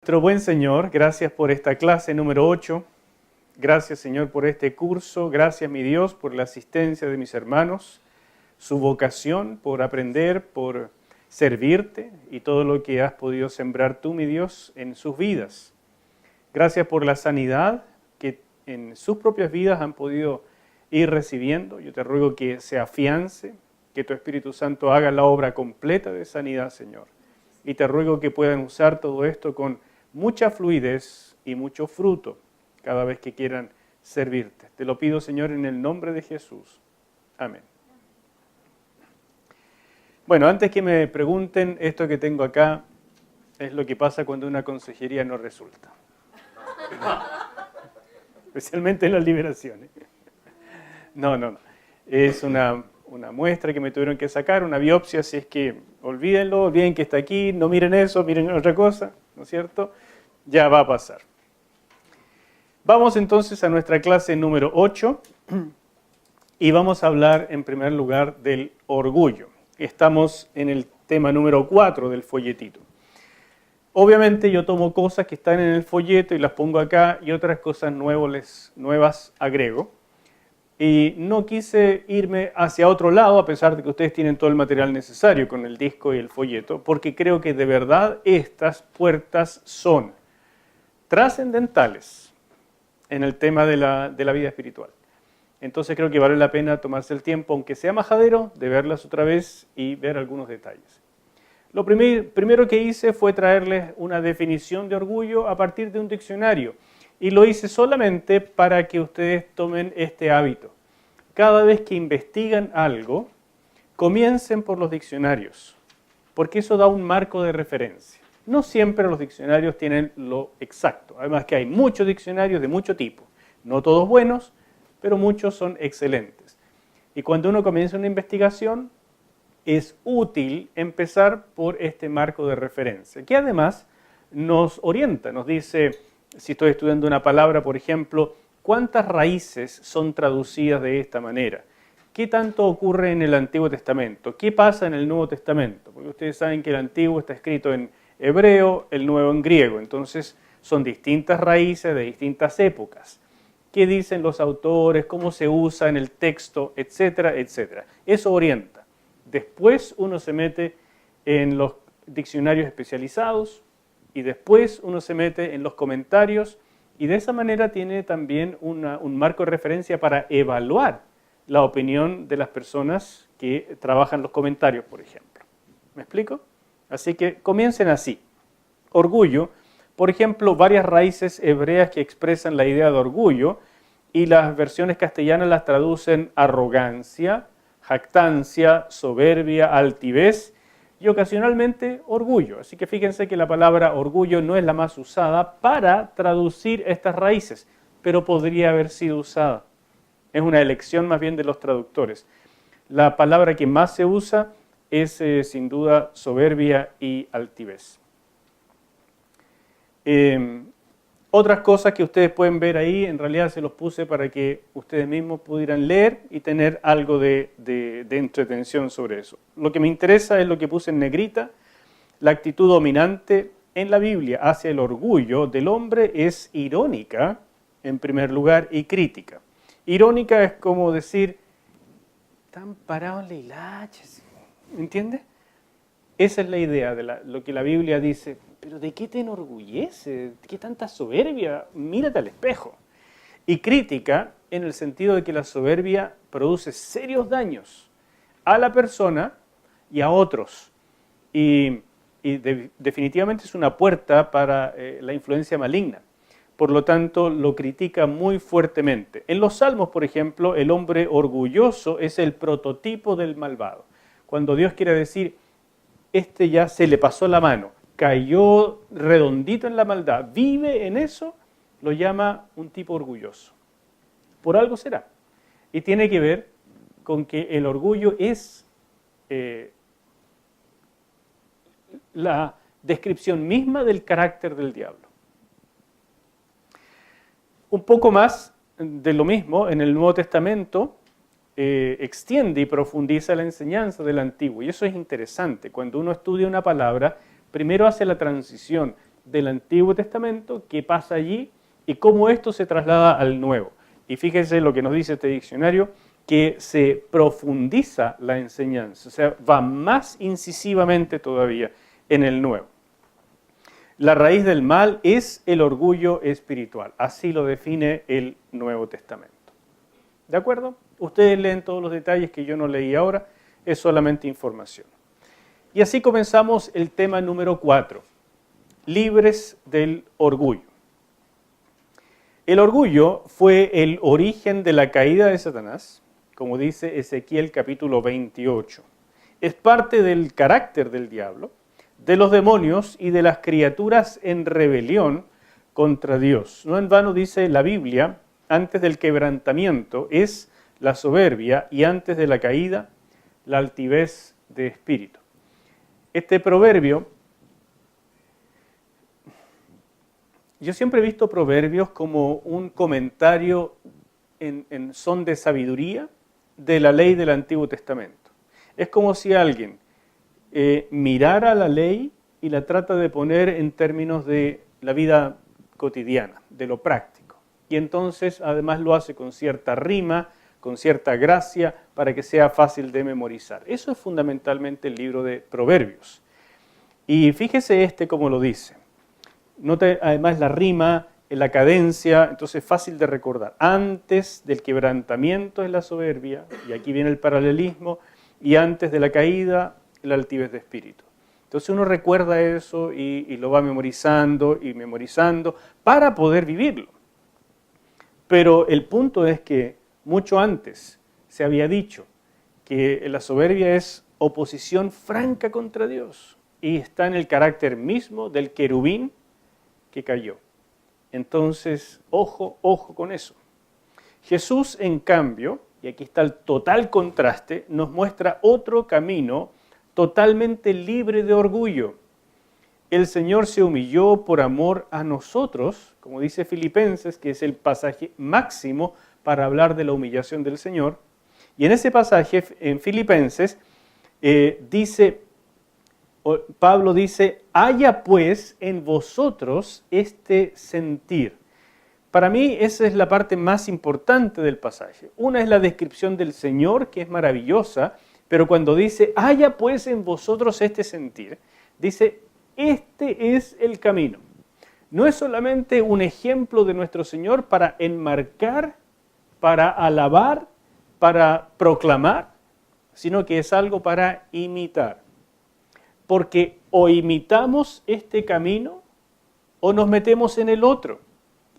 Nuestro buen Señor, gracias por esta clase número 8. Gracias, Señor, por este curso. Gracias, mi Dios, por la asistencia de mis hermanos, su vocación por aprender, por servirte y todo lo que has podido sembrar tú, mi Dios, en sus vidas. Gracias por la sanidad que en sus propias vidas han podido ir recibiendo. Yo te ruego que se afiance, que tu Espíritu Santo haga la obra completa de sanidad, Señor. Y te ruego que puedan usar todo esto con mucha fluidez y mucho fruto cada vez que quieran servirte. Te lo pido, Señor, en el nombre de Jesús. Amén. Bueno, antes que me pregunten, esto que tengo acá es lo que pasa cuando una consejería no resulta. Especialmente en las liberaciones. No. Es una muestra que me tuvieron que sacar, una biopsia, así es que olvídenlo, olviden que está aquí, no miren eso, miren otra cosa, ¿no es cierto? Ya va a pasar. Vamos entonces a nuestra clase número 8 y vamos a hablar en primer lugar del orgullo. Estamos en el tema número 4 del folletito. Obviamente yo tomo cosas que están en el folleto y las pongo acá y otras cosas nuevas agrego. Y no quise irme hacia otro lado, a pesar de que ustedes tienen todo el material necesario con el disco y el folleto, porque creo que de verdad estas puertas son trascendentales en el tema de la vida espiritual. Entonces creo que vale la pena tomarse el tiempo, aunque sea majadero, de verlas otra vez y ver algunos detalles. Lo primero que hice fue traerles una definición de orgullo a partir de un diccionario. Y lo hice solamente para que ustedes tomen este hábito. Cada vez que investigan algo, comiencen por los diccionarios, porque eso da un marco de referencia. No siempre los diccionarios tienen lo exacto. Además que hay muchos diccionarios de mucho tipo. No todos buenos, pero muchos son excelentes. Y cuando uno comienza una investigación, es útil empezar por este marco de referencia, que además nos orienta, nos dice, si estoy estudiando una palabra, por ejemplo, ¿cuántas raíces son traducidas de esta manera? ¿Qué tanto ocurre en el Antiguo Testamento? ¿Qué pasa en el Nuevo Testamento? Porque ustedes saben que el Antiguo está escrito en hebreo, el Nuevo en griego. Entonces son distintas raíces de distintas épocas. ¿Qué dicen los autores? ¿Cómo se usa en el texto? Etcétera, etcétera. Eso orienta. Después uno se mete en los diccionarios especializados y después uno se mete en los comentarios y de esa manera tiene también un marco de referencia para evaluar la opinión de las personas que trabajan los comentarios, por ejemplo. ¿Me explico? Así que comiencen así. Orgullo, por ejemplo, varias raíces hebreas que expresan la idea de orgullo y las versiones castellanas las traducen arrogancia, jactancia, soberbia, altivez y ocasionalmente orgullo. Así que fíjense que la palabra orgullo no es la más usada para traducir estas raíces, pero podría haber sido usada. Es una elección más bien de los traductores. La palabra que más se usa es sin duda soberbia y altivez. Otras cosas que ustedes pueden ver ahí, en realidad se los puse para que ustedes mismos pudieran leer y tener algo de entretención sobre eso. Lo que me interesa es lo que puse en negrita. La actitud dominante en la Biblia hacia el orgullo del hombre es irónica, en primer lugar, y crítica. Irónica es como decir, están parados en la hilacha, ¿entiendes? Esa es la idea de lo que la Biblia dice. ¿Pero de qué te enorgullece? ¿Qué tanta soberbia? Mírate al espejo. Y crítica en el sentido de que la soberbia produce serios daños a la persona y a otros. Y definitivamente es una puerta para la influencia maligna. Por lo tanto, lo critica muy fuertemente. En los Salmos, por ejemplo, el hombre orgulloso es el prototipo del malvado. Cuando Dios quiere decir, este ya se le pasó la mano, cayó redondito en la maldad, vive en eso, lo llama un tipo orgulloso. Por algo será. Y tiene que ver con que el orgullo es la descripción misma del carácter del diablo. Un poco más de lo mismo en el Nuevo Testamento extiende y profundiza la enseñanza del Antiguo. Y eso es interesante. Cuando uno estudia una palabra, primero hace la transición del Antiguo Testamento, qué pasa allí y cómo esto se traslada al Nuevo. Y fíjense lo que nos dice este diccionario, que se profundiza la enseñanza, o sea, va más incisivamente todavía en el Nuevo. La raíz del mal es el orgullo espiritual, así lo define el Nuevo Testamento. ¿De acuerdo? Ustedes leen todos los detalles que yo no leí ahora, es solamente información. Y así comenzamos el tema número 4, libres del orgullo. El orgullo fue el origen de la caída de Satanás, como dice Ezequiel capítulo 28. Es parte del carácter del diablo, de los demonios y de las criaturas en rebelión contra Dios. No en vano dice la Biblia, antes del quebrantamiento es la soberbia y antes de la caída la altivez de espíritu. Este proverbio, yo siempre he visto proverbios como un comentario en son de sabiduría de la ley del Antiguo Testamento. Es como si alguien mirara la ley y la trata de poner en términos de la vida cotidiana, de lo práctico. Y entonces además lo hace con cierta rima, con cierta gracia, para que sea fácil de memorizar. Eso es fundamentalmente el libro de Proverbios. Y fíjese cómo lo dice. Note además la rima, la cadencia, entonces es fácil de recordar. Antes del quebrantamiento es la soberbia, y aquí viene el paralelismo, y antes de la caída, la altivez de espíritu. Entonces uno recuerda eso y lo va memorizando y memorizando para poder vivirlo. Pero el punto es que mucho antes se había dicho que la soberbia es oposición franca contra Dios y está en el carácter mismo del querubín que cayó. Entonces, ojo con eso. Jesús, en cambio, y aquí está el total contraste, nos muestra otro camino totalmente libre de orgullo. El Señor se humilló por amor a nosotros, como dice Filipenses, que es el pasaje máximo para hablar de la humillación del Señor. Y en ese pasaje, en Filipenses, Pablo dice, haya pues en vosotros este sentir. Para mí esa es la parte más importante del pasaje. Una es la descripción del Señor, que es maravillosa, pero cuando dice, haya pues en vosotros este sentir, dice, este es el camino. No es solamente un ejemplo de nuestro Señor para enmarcar, para alabar, para proclamar, sino que es algo para imitar. Porque o imitamos este camino o nos metemos en el otro.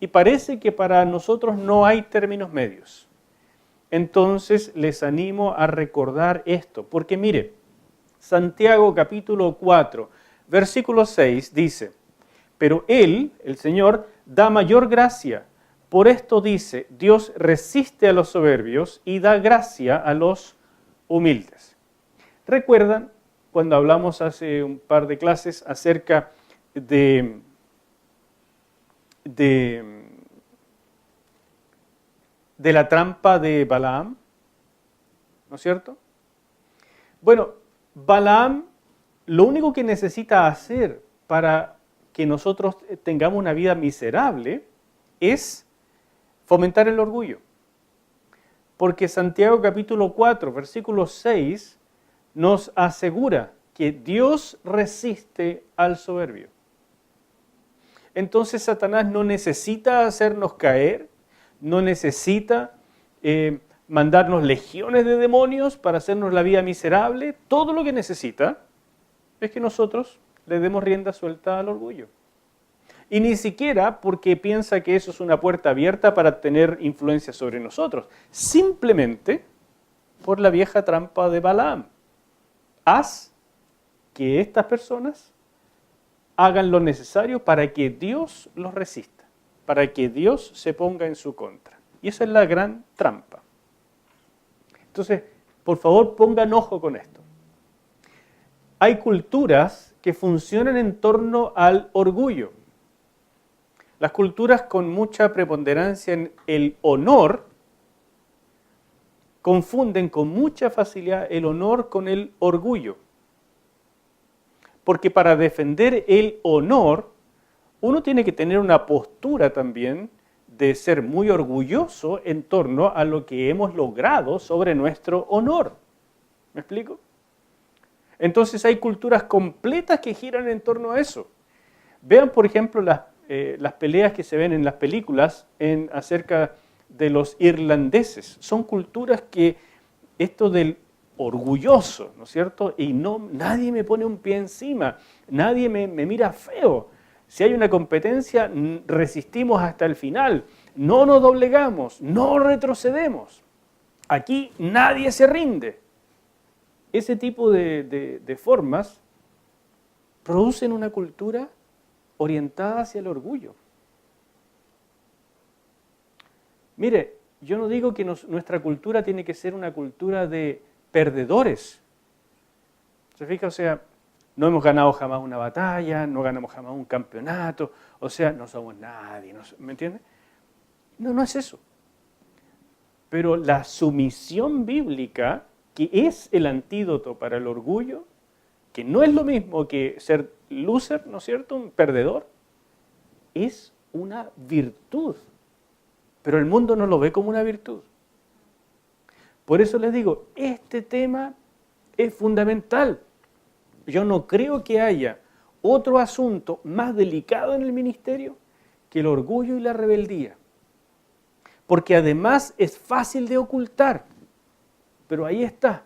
Y parece que para nosotros no hay términos medios. Entonces les animo a recordar esto, porque mire, Santiago capítulo 4, versículo 6 dice, pero Él, el Señor, da mayor gracia. Por esto dice, Dios resiste a los soberbios y da gracia a los humildes. ¿Recuerdan cuando hablamos hace un par de clases acerca de la trampa de Balaam? ¿No es cierto? Bueno, Balaam lo único que necesita hacer para que nosotros tengamos una vida miserable es fomentar el orgullo. Porque Santiago capítulo 4, versículo 6 nos asegura que Dios resiste al soberbio. Entonces Satanás no necesita hacernos caer, no necesita mandarnos legiones de demonios para hacernos la vida miserable. Todo lo que necesita es que nosotros le demos rienda suelta al orgullo. Y ni siquiera porque piensa que eso es una puerta abierta para tener influencia sobre nosotros. Simplemente por la vieja trampa de Balaam. Haz que estas personas hagan lo necesario para que Dios los resista, para que Dios se ponga en su contra. Y esa es la gran trampa. Entonces, por favor, pongan ojo con esto. Hay culturas que funcionan en torno al orgullo. Las culturas con mucha preponderancia en el honor confunden con mucha facilidad el honor con el orgullo. Porque para defender el honor, uno tiene que tener una postura también de ser muy orgulloso en torno a lo que hemos logrado sobre nuestro honor. ¿Me explico? Entonces hay culturas completas que giran en torno a eso. Vean, por ejemplo, las peleas que se ven en las películas acerca de los irlandeses. Son culturas que esto del orgulloso, ¿no es cierto? Y nadie me pone un pie encima, nadie me mira feo. Si hay una competencia, resistimos hasta el final, no nos doblegamos, no retrocedemos. Aquí nadie se rinde. Ese tipo de formas producen una cultura orientada hacia el orgullo. Mire, yo no digo que nuestra cultura tiene que ser una cultura de perdedores. ¿Se fija? O sea, no hemos ganado jamás una batalla, no ganamos jamás un campeonato, o sea, no somos nadie, ¿me entiende? No es eso. Pero la sumisión bíblica, que es el antídoto para el orgullo, que no es lo mismo que ser loser, ¿no es cierto?, un perdedor, es una virtud. Pero el mundo no lo ve como una virtud. Por eso les digo, este tema es fundamental. Yo no creo que haya otro asunto más delicado en el ministerio que el orgullo y la rebeldía. Porque además es fácil de ocultar, pero ahí está.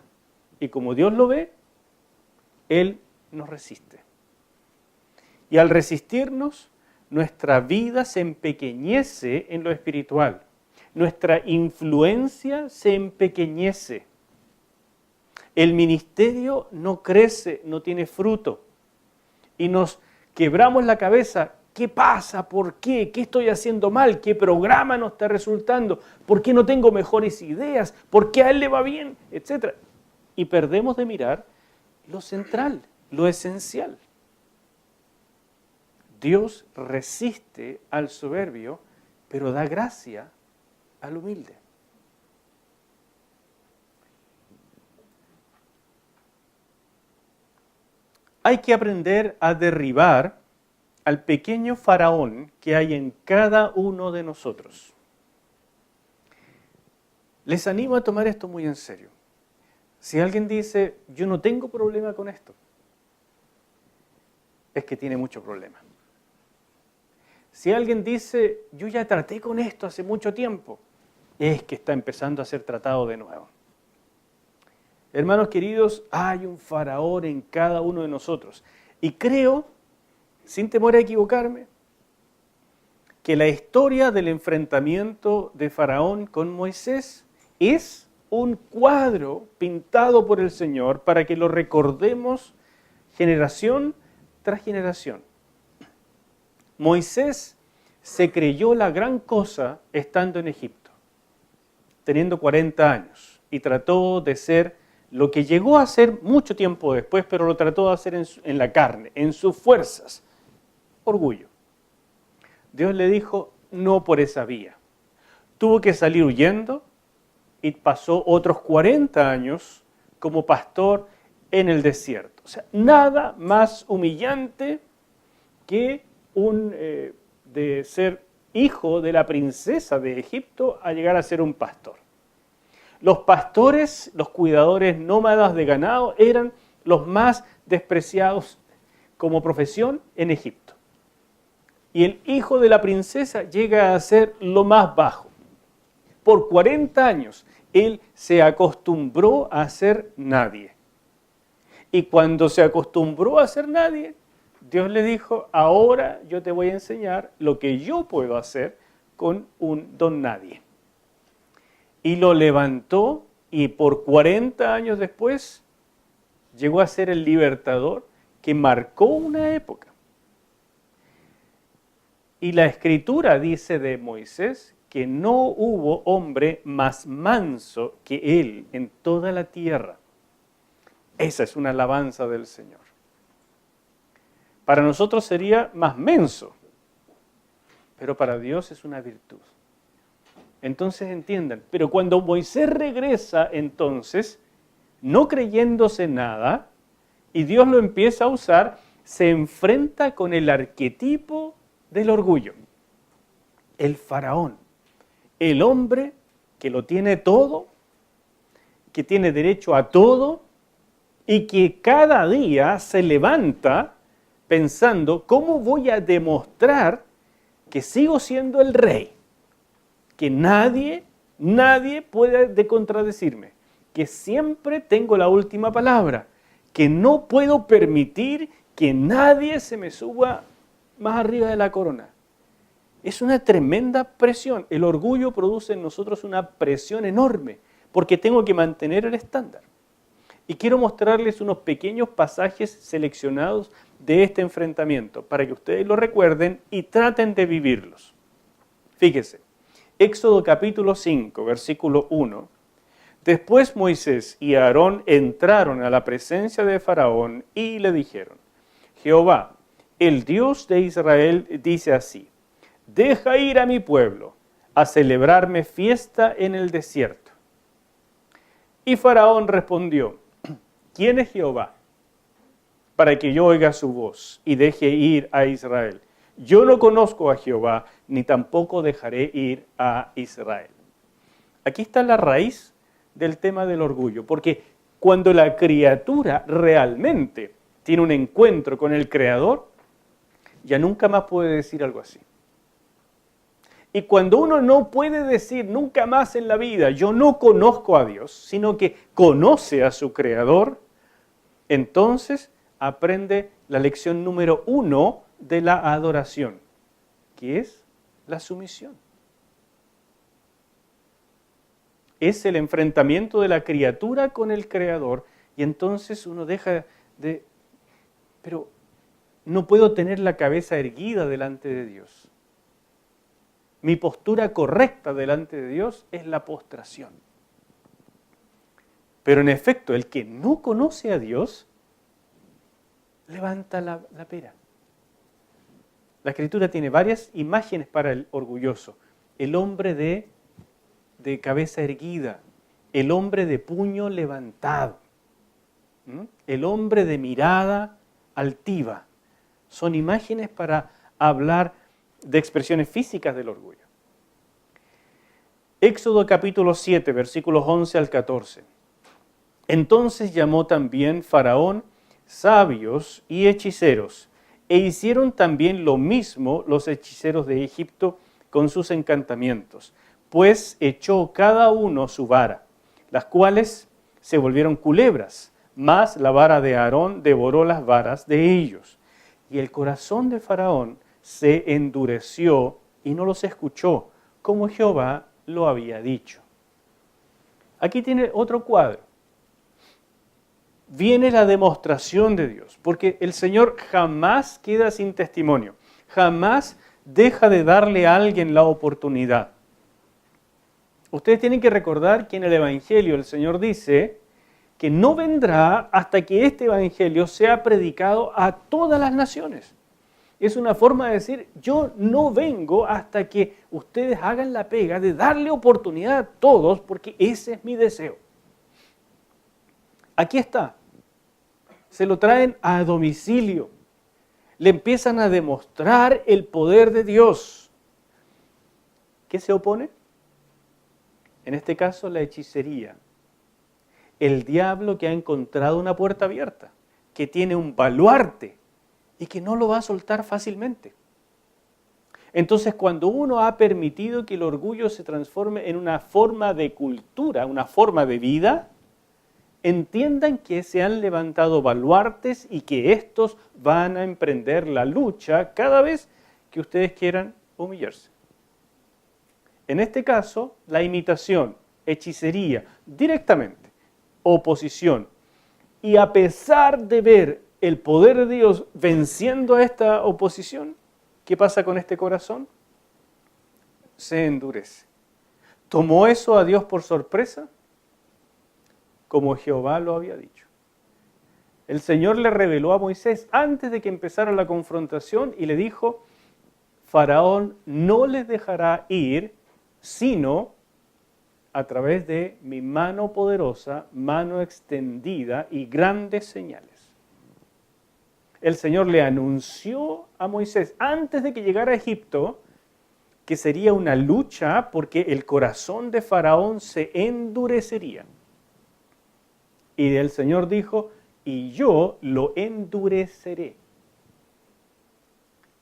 Y como Dios lo ve, Él nos resiste. Y al resistirnos, nuestra vida se empequeñece en lo espiritual. Nuestra influencia se empequeñece. El ministerio no crece, no tiene fruto. Y nos quebramos la cabeza. ¿Qué pasa? ¿Por qué? ¿Qué estoy haciendo mal? ¿Qué programa no está resultando? ¿Por qué no tengo mejores ideas? ¿Por qué a él le va bien? Etcétera. Y perdemos de mirar lo central, lo esencial. Dios resiste al soberbio, pero da gracia al humilde. Hay que aprender a derribar al pequeño faraón que hay en cada uno de nosotros. Les animo a tomar esto muy en serio. Si alguien dice, yo no tengo problema con esto, es que tiene mucho problema. Si alguien dice, yo ya traté con esto hace mucho tiempo, es que está empezando a ser tratado de nuevo. Hermanos queridos, hay un faraón en cada uno de nosotros. Y creo, sin temor a equivocarme, que la historia del enfrentamiento de Faraón con Moisés es un cuadro pintado por el Señor para que lo recordemos generación tras generación. Moisés se creyó la gran cosa estando en Egipto, teniendo 40 años, y trató de ser lo que llegó a ser mucho tiempo después, pero lo trató de hacer en la carne, en sus fuerzas. Orgullo. Dios le dijo, no por esa vía. Tuvo que salir huyendo y pasó otros 40 años como pastor en el desierto. O sea, nada más humillante que de ser hijo de la princesa de Egipto a llegar a ser un pastor. Los pastores, los cuidadores nómadas de ganado, eran los más despreciados como profesión en Egipto. Y el hijo de la princesa llega a ser lo más bajo. Por 40 años, él se acostumbró a ser nadie. Y cuando se acostumbró a ser nadie, Dios le dijo, ahora yo te voy a enseñar lo que yo puedo hacer con un don nadie. Y lo levantó y por 40 años después llegó a ser el libertador que marcó una época. Y la Escritura dice de Moisés que no hubo hombre más manso que él en toda la tierra. Esa es una alabanza del Señor. Para nosotros sería más menso, pero para Dios es una virtud. Entonces entiendan, pero cuando Moisés regresa entonces, no creyéndose nada, y Dios lo empieza a usar, se enfrenta con el arquetipo del orgullo. El faraón, el hombre que lo tiene todo, que tiene derecho a todo y que cada día se levanta pensando, ¿cómo voy a demostrar que sigo siendo el rey? Que nadie puede contradecirme, que siempre tengo la última palabra, que no puedo permitir que nadie se me suba más arriba de la corona. Es una tremenda presión. El orgullo produce en nosotros una presión enorme, porque tengo que mantener el estándar. Y quiero mostrarles unos pequeños pasajes seleccionados de este enfrentamiento, para que ustedes lo recuerden y traten de vivirlos. Fíjese, Éxodo capítulo 5, versículo 1. Después Moisés y Aarón entraron a la presencia de Faraón y le dijeron, Jehová, el Dios de Israel, dice así, deja ir a mi pueblo a celebrarme fiesta en el desierto. Y Faraón respondió, ¿quién es Jehová? Para que yo oiga su voz y deje ir a Israel. Yo no conozco a Jehová, ni tampoco dejaré ir a Israel. Aquí está la raíz del tema del orgullo, porque cuando la criatura realmente tiene un encuentro con el Creador, ya nunca más puede decir algo así. Y cuando uno no puede decir nunca más en la vida, yo no conozco a Dios, sino que conoce a su Creador, entonces aprende la lección número 1 de la adoración, que es la sumisión. Es el enfrentamiento de la criatura con el Creador, y entonces uno deja de... Pero no puedo tener la cabeza erguida delante de Dios. Mi postura correcta delante de Dios es la postración. Pero en efecto, el que no conoce a Dios, levanta la pera. La Escritura tiene varias imágenes para el orgulloso. El hombre de cabeza erguida, el hombre de puño levantado, el hombre de mirada altiva. Son imágenes para hablar de expresiones físicas del orgullo. Éxodo capítulo 7, versículos 11 al 14. Entonces llamó también Faraón sabios y hechiceros, e hicieron también lo mismo los hechiceros de Egipto con sus encantamientos, pues echó cada uno su vara, las cuales se volvieron culebras, mas la vara de Aarón devoró las varas de ellos. Y el corazón de Faraón se endureció y no los escuchó, como Jehová lo había dicho. Aquí tiene otro cuadro. Viene la demostración de Dios, porque el Señor jamás queda sin testimonio, jamás deja de darle a alguien la oportunidad. Ustedes tienen que recordar que en el Evangelio el Señor dice que no vendrá hasta que este Evangelio sea predicado a todas las naciones. Es una forma de decir, yo no vengo hasta que ustedes hagan la pega de darle oportunidad a todos, porque ese es mi deseo. Aquí está. Se lo traen a domicilio. Le empiezan a demostrar el poder de Dios. ¿Qué se opone? En este caso, la hechicería. El diablo que ha encontrado una puerta abierta, que tiene un baluarte y que no lo va a soltar fácilmente. Entonces, cuando uno ha permitido que el orgullo se transforme en una forma de cultura, una forma de vida, entiendan que se han levantado baluartes y que estos van a emprender la lucha cada vez que ustedes quieran humillarse. En este caso, la imitación, hechicería, directamente, oposición. Y a pesar de ver el poder de Dios venciendo a esta oposición, ¿qué pasa con este corazón? Se endurece. ¿Tomó eso a Dios por sorpresa? Como Jehová lo había dicho. El Señor le reveló a Moisés antes de que empezara la confrontación y le dijo, Faraón no les dejará ir, sino a través de mi mano poderosa, mano extendida y grandes señales. el Señor le anunció a Moisés, antes de que llegara a Egipto, que sería una lucha porque el corazón de Faraón se endurecería. Y el Señor dijo, y yo lo endureceré,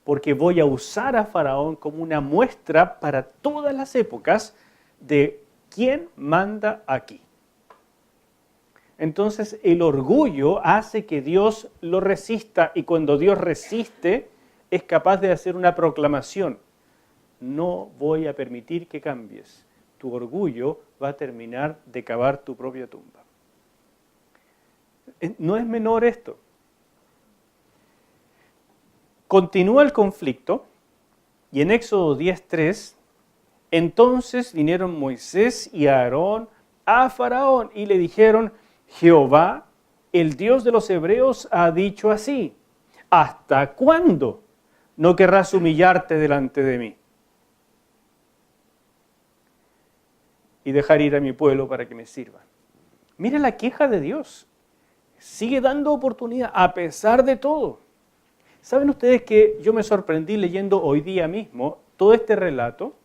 porque voy a usar a Faraón como una muestra para todas las épocas de quién manda aquí. Entonces el orgullo hace que Dios lo resista, y cuando Dios resiste es capaz de hacer una proclamación: no voy a permitir que cambies, tu orgullo va a terminar de cavar tu propia tumba. No es menor esto. Continúa el conflicto y en Éxodo 10:3, entonces vinieron Moisés y Aarón a Faraón y le dijeron: Jehová, el Dios de los hebreos, ha dicho así: ¿hasta cuándo no querrás humillarte delante de mí y dejar ir a mi pueblo para que me sirvan? Mira la queja de Dios. Sigue dando oportunidad a pesar de todo. ¿Saben ustedes que yo me sorprendí leyendo hoy día mismo todo este relato,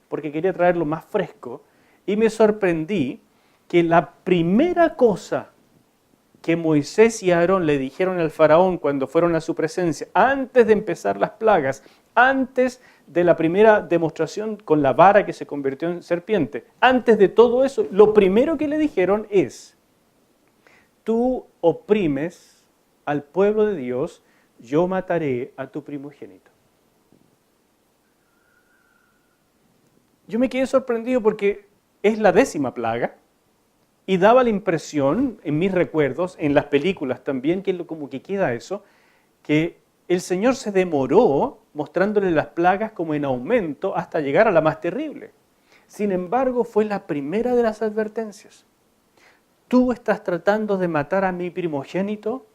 porque quería traerlo más fresco, y me sorprendí que la primera cosa que Moisés y Aarón le dijeron al faraón cuando fueron a su presencia, antes de empezar las plagas, antes de la primera demostración con la vara que se convirtió en serpiente, antes de todo eso, lo primero que le dijeron es: tú oprimes al pueblo de Dios, yo mataré a tu primogénito. Yo me quedé sorprendido porque es la 10ª plaga y daba la impresión, en mis recuerdos, en las películas también, que como que queda eso, que el Señor se demoró mostrándole las plagas como en aumento hasta llegar a la más terrible. Sin embargo, fue la primera de las advertencias. Tú estás tratando de matar a mi primogénito,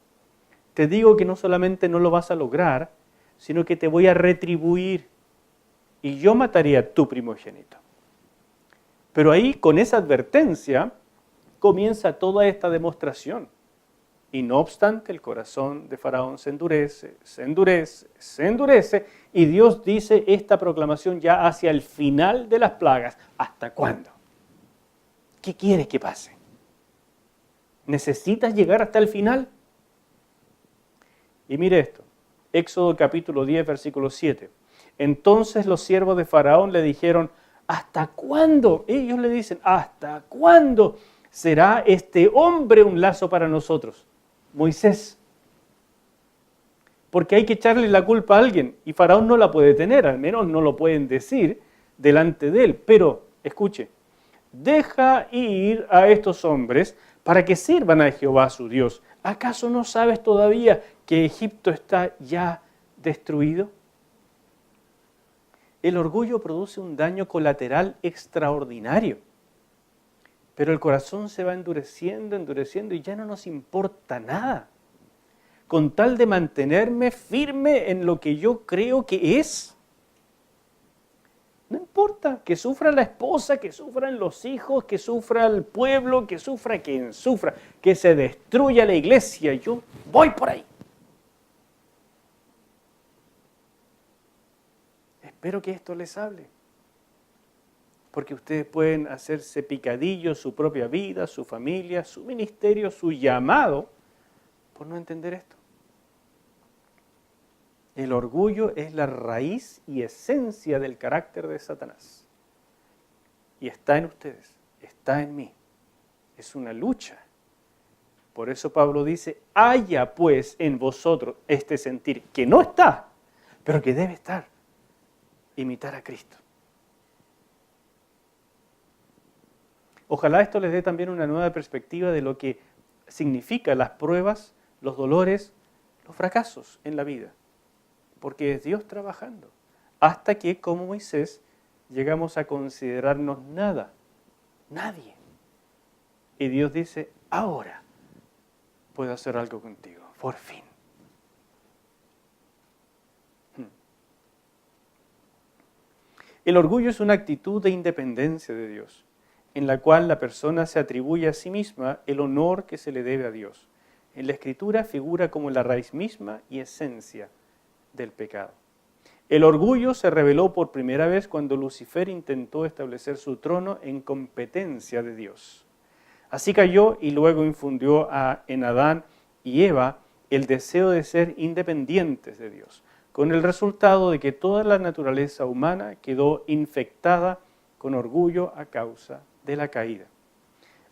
te digo que no solamente no lo vas a lograr, sino que te voy a retribuir y yo mataré a tu primogénito. Pero ahí, con esa advertencia, comienza toda esta demostración. Y no obstante, el corazón de Faraón se endurece, se endurece, se endurece, y Dios dice esta proclamación ya hacia el final de las plagas. ¿Hasta cuándo? ¿Qué quieres que pase? ¿Necesitas llegar hasta el final? Y mire esto, Éxodo capítulo 10, versículo 7. Entonces los siervos de Faraón le dijeron: ¿hasta cuándo? Ellos le dicen: ¿hasta cuándo será este hombre un lazo para nosotros? Moisés. Porque hay que echarle la culpa a alguien y Faraón no la puede tener, al menos no lo pueden decir delante de él. Pero, escuche, deja ir a estos hombres para que sirvan a Jehová su Dios. ¿Acaso no sabes todavía que Egipto está ya destruido? El orgullo produce un daño colateral extraordinario. Pero el corazón se va endureciendo, endureciendo y ya no nos importa nada. Con tal de mantenerme firme en lo que yo creo que es. No importa que sufra la esposa, que sufran los hijos, que sufra el pueblo, que sufra quien sufra, que se destruya la iglesia. Yo voy por ahí. Espero que esto les hable. Porque ustedes pueden hacerse picadillos su propia vida, su familia, su ministerio, su llamado, por no entender esto. El orgullo es la raíz y esencia del carácter de Satanás. Y está en ustedes, está en mí. Es una lucha. Por eso Pablo dice: haya pues en vosotros este sentir, que no está, pero que debe estar. Imitar a Cristo. Ojalá esto les dé también una nueva perspectiva de lo que significan las pruebas, los dolores, los fracasos en la vida. Porque es Dios trabajando. Hasta que, como Moisés, llegamos a considerarnos nada, nadie. Y Dios dice: ahora puedo hacer algo contigo, por fin. El orgullo es una actitud de independencia de Dios, en la cual la persona se atribuye a sí misma el honor que se le debe a Dios. en la Escritura figura como la raíz misma y esencia del pecado. El orgullo se reveló por primera vez cuando Lucifer intentó establecer su trono en competencia de Dios. Así cayó y luego infundió en Adán y Eva el deseo de ser independientes de Dios, con el resultado de que toda la naturaleza humana quedó infectada con orgullo a causa de la caída.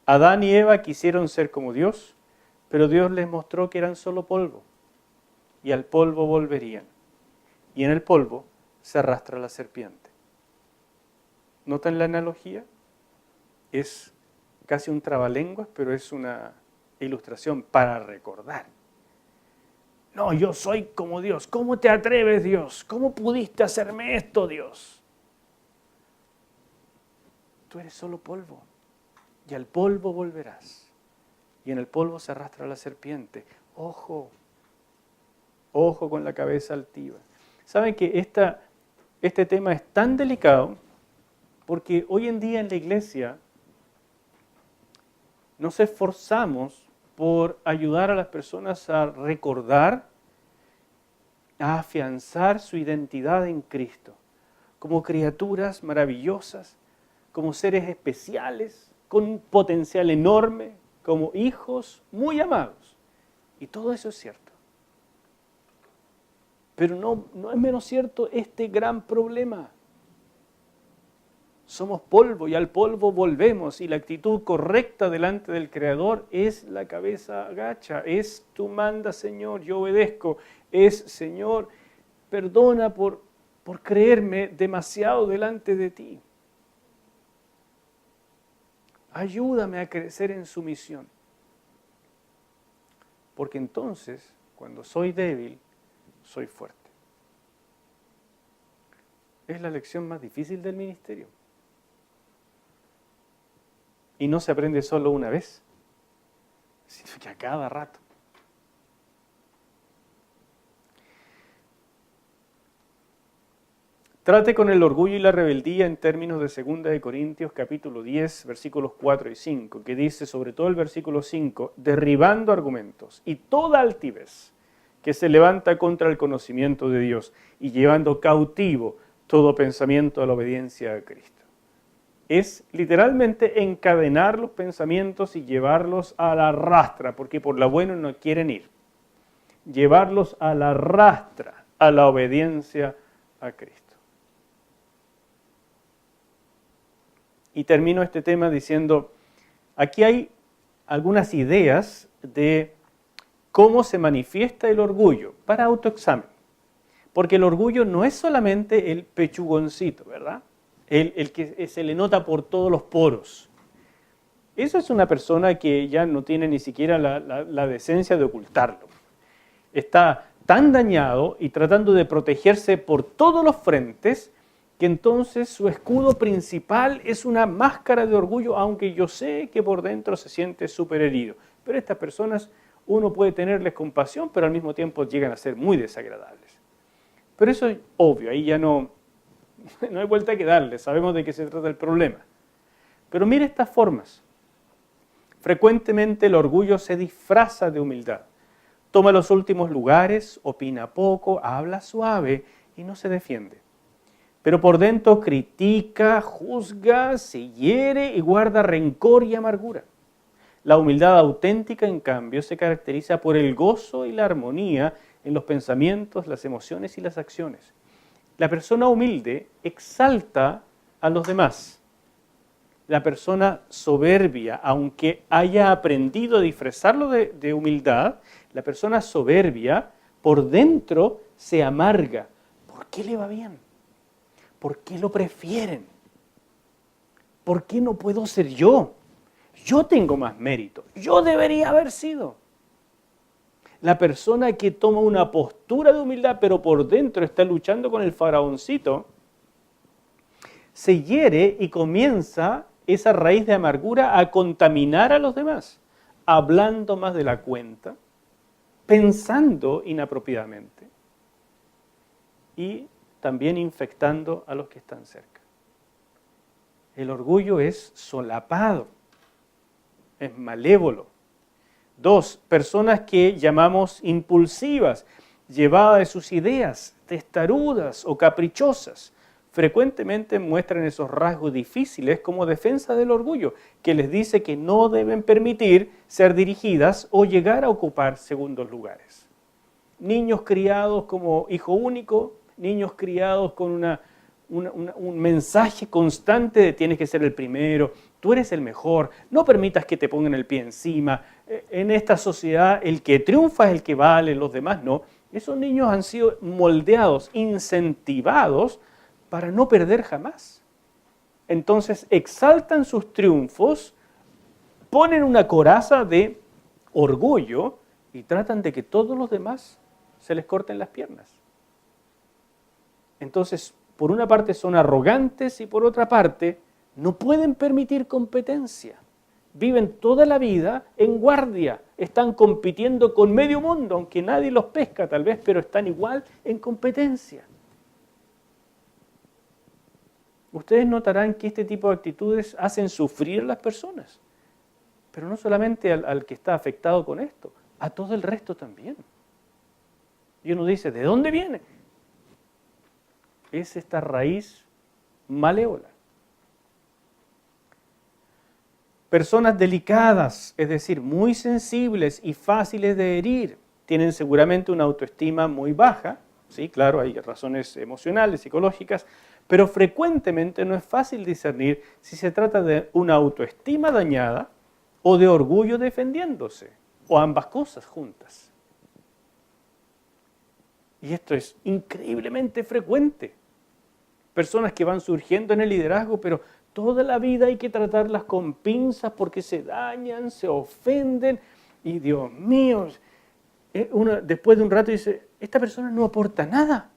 Adán y Eva quisieron ser como Dios, pero Dios les mostró que eran solo polvo, y al polvo volverían. Y en el polvo se arrastra la serpiente. ¿Notan la analogía? Es casi un trabalenguas, pero es una ilustración para recordar. No, yo soy como Dios. ¿Cómo te atreves, Dios? ¿Cómo pudiste hacerme esto, Dios? Tú eres solo polvo, y al polvo volverás. Y en el polvo se arrastra la serpiente. Ojo, ojo con la cabeza altiva. ¿Saben que este tema es tan delicado? Porque hoy en día en la iglesia nos esforzamos por ayudar a las personas a recordar, a afianzar su identidad en Cristo, como criaturas maravillosas, como seres especiales, con un potencial enorme, como hijos muy amados. Y todo eso es cierto. Pero no es menos cierto este gran problema. Somos polvo y al polvo volvemos, y la actitud correcta delante del Creador es la cabeza agacha, es tú manda, Señor, yo obedezco, es Señor, perdona por creerme demasiado delante de ti. Ayúdame a crecer en sumisión. Porque entonces, cuando soy débil, soy fuerte. Es la lección más difícil del ministerio. Y no se aprende solo una vez, sino que a cada rato. Trate con el orgullo y la rebeldía en términos de 2 Corintios capítulo 10, versículos 4 y 5, que dice, sobre todo el versículo 5, derribando argumentos y toda altivez que se levanta contra el conocimiento de Dios y llevando cautivo todo pensamiento a la obediencia a Cristo. Es literalmente encadenar los pensamientos y llevarlos a la rastra, porque por la buena no quieren ir. Llevarlos a la rastra, a la obediencia a Cristo. Y termino este tema diciendo, aquí hay algunas ideas de cómo se manifiesta el orgullo para autoexamen. Porque el orgullo no es solamente el pechugoncito, ¿verdad? El que se le nota por todos los poros. Eso es una persona que ya no tiene ni siquiera la decencia de ocultarlo. Está tan dañado y tratando de protegerse por todos los frentes que entonces su escudo principal es una máscara de orgullo, aunque yo sé que por dentro se siente súper herido. Pero estas personas uno puede tenerles compasión, pero al mismo tiempo llegan a ser muy desagradables. Pero eso es obvio, ahí ya no hay vuelta que darle, sabemos de qué se trata el problema. Pero mire estas formas. Frecuentemente el orgullo se disfraza de humildad. Toma los últimos lugares, opina poco, habla suave y no se defiende. Pero por dentro critica, juzga, se hiere y guarda rencor y amargura. La humildad auténtica, en cambio, se caracteriza por el gozo y la armonía en los pensamientos, las emociones y las acciones. La persona humilde exalta a los demás. La persona soberbia, aunque haya aprendido a disfrazarlo de humildad, la persona soberbia por dentro se amarga. ¿Por qué le va bien? ¿Por qué lo prefieren? ¿Por qué no puedo ser yo? Yo tengo más mérito. Yo debería haber sido. La persona que toma una postura de humildad, pero por dentro está luchando con el faraoncito, se hiere y comienza esa raíz de amargura a contaminar a los demás, hablando más de la cuenta, pensando inapropiadamente y también infectando a los que están cerca. El orgullo es solapado, es malévolo, 2, personas que llamamos impulsivas, llevadas de sus ideas, testarudas o caprichosas. Frecuentemente muestran esos rasgos difíciles como defensa del orgullo, que les dice que no deben permitir ser dirigidas o llegar a ocupar segundos lugares. Niños criados como hijo único, niños criados con un mensaje constante de tienes que ser el primero, tú eres el mejor, no permitas que te pongan el pie encima. En esta sociedad el que triunfa es el que vale, los demás no. Esos niños han sido moldeados, incentivados para no perder jamás. Entonces exaltan sus triunfos, ponen una coraza de orgullo y tratan de que todos los demás se les corten las piernas. Entonces, por una parte son arrogantes y por otra parte no pueden permitir competencia. Viven toda la vida en guardia, están compitiendo con medio mundo, aunque nadie los pesca tal vez, pero están igual en competencia. Ustedes notarán que este tipo de actitudes hacen sufrir a las personas, pero no solamente al que está afectado con esto, a todo el resto también. Y uno dice, ¿de dónde viene? Es esta raíz malévola. Personas delicadas, es decir, muy sensibles y fáciles de herir, tienen seguramente una autoestima muy baja, sí, claro, hay razones emocionales, psicológicas, pero frecuentemente no es fácil discernir si se trata de una autoestima dañada o de orgullo defendiéndose, o ambas cosas juntas. Y esto es increíblemente frecuente. Personas que van surgiendo en el liderazgo, pero toda la vida hay que tratarlas con pinzas porque se dañan, se ofenden, y Dios mío, uno después de un rato dice, esta persona no aporta nada.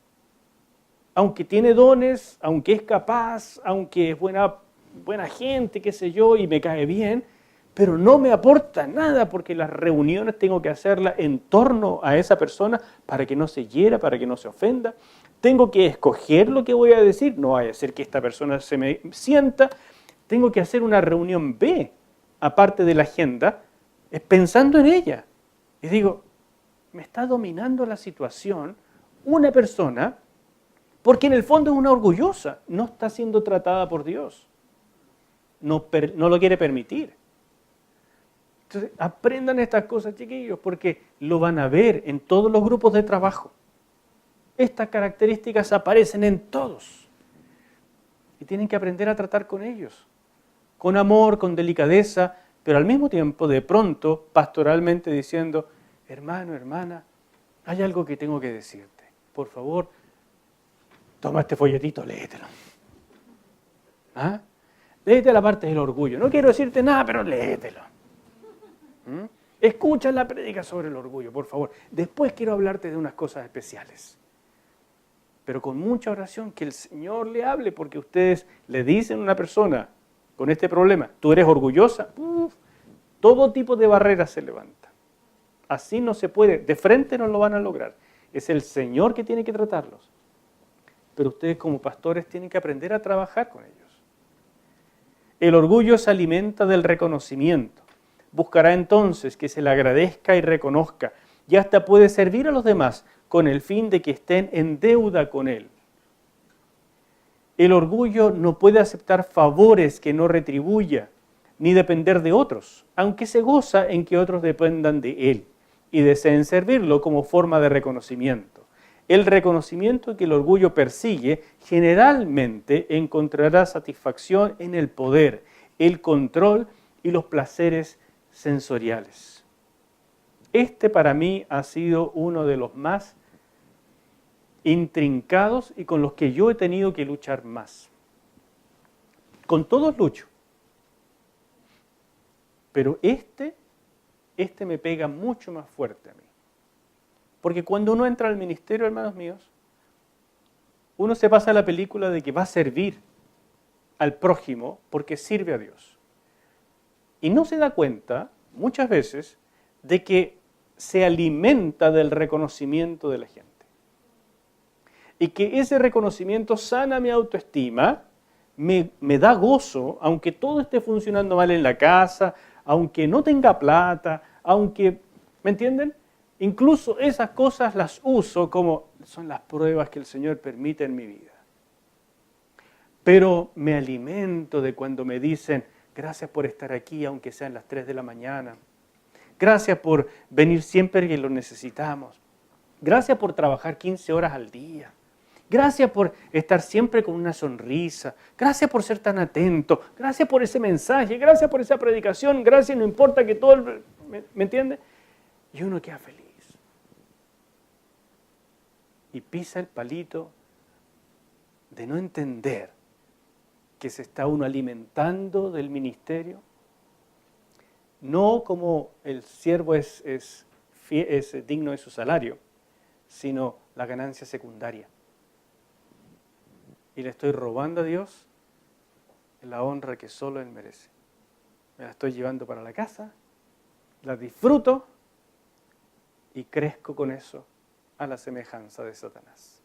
Aunque tiene dones, aunque es capaz, aunque es buena gente, qué sé yo, y me cae bien, pero no me aporta nada porque las reuniones tengo que hacerlas en torno a esa persona para que no se hiera, para que no se ofenda. Tengo que escoger lo que voy a decir, no vaya a ser que esta persona se me sienta. Tengo que hacer una reunión B, aparte de la agenda, pensando en ella. Y digo, me está dominando la situación una persona porque en el fondo es una orgullosa, no está siendo tratada por Dios, no lo quiere permitir. Entonces, aprendan estas cosas, chiquillos, porque lo van a ver en todos los grupos de trabajo. Estas características aparecen en todos. Y tienen que aprender a tratar con ellos. Con amor, con delicadeza, pero al mismo tiempo, de pronto, pastoralmente diciendo, hermano, hermana, hay algo que tengo que decirte. Por favor, toma este folletito, léetelo. ¿Ah? Léete la parte del orgullo. No quiero decirte nada, pero léetelo. Escucha la prédica sobre el orgullo, por favor. Después quiero hablarte de unas cosas especiales. Pero con mucha oración, que el Señor le hable, porque ustedes le dicen a una persona con este problema, tú eres orgullosa, todo tipo de barreras se levanta. Así no se puede, de frente no lo van a lograr. Es el Señor que tiene que tratarlos. Pero ustedes como pastores tienen que aprender a trabajar con ellos. El orgullo se alimenta del reconocimiento. Buscará entonces que se le agradezca y reconozca, y hasta puede servir a los demás con el fin de que estén en deuda con él. El orgullo no puede aceptar favores que no retribuya, ni depender de otros, aunque se goza en que otros dependan de él y deseen servirlo como forma de reconocimiento. El reconocimiento que el orgullo persigue generalmente encontrará satisfacción en el poder, el control y los placeres sensoriales. Este para mí ha sido uno de los más intrincados y con los que yo he tenido que luchar más. Con todos lucho. Pero este me pega mucho más fuerte a mí. Porque cuando uno entra al ministerio, hermanos míos, uno se pasa la película de que va a servir al prójimo porque sirve a Dios. Y no se da cuenta, muchas veces, de que se alimenta del reconocimiento de la gente. Y que ese reconocimiento sana mi autoestima, me da gozo, aunque todo esté funcionando mal en la casa, aunque no tenga plata, aunque, ¿me entienden? Incluso esas cosas las uso como son las pruebas que el Señor permite en mi vida. Pero me alimento de cuando me dicen, gracias por estar aquí, aunque sean las 3 de la mañana. Gracias por venir siempre que lo necesitamos. Gracias por trabajar 15 horas al día. Gracias por estar siempre con una sonrisa. Gracias por ser tan atento. Gracias por ese mensaje. Gracias por esa predicación. Gracias, no importa que todo... ¿Me entiende? Y uno queda feliz. Y pisa el palito de no entender que se está uno alimentando del ministerio. No como el siervo es digno de su salario, sino la ganancia secundaria. Y le estoy robando a Dios la honra que solo Él merece. Me la estoy llevando para la casa, la disfruto y crezco con eso a la semejanza de Satanás.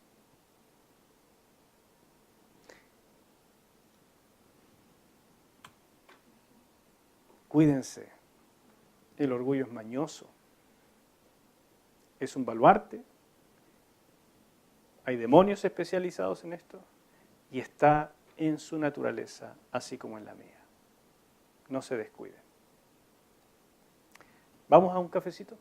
Cuídense, el orgullo es mañoso, es un baluarte, hay demonios especializados en esto y está en su naturaleza, así como en la mía. No se descuiden. ¿Vamos a un cafecito?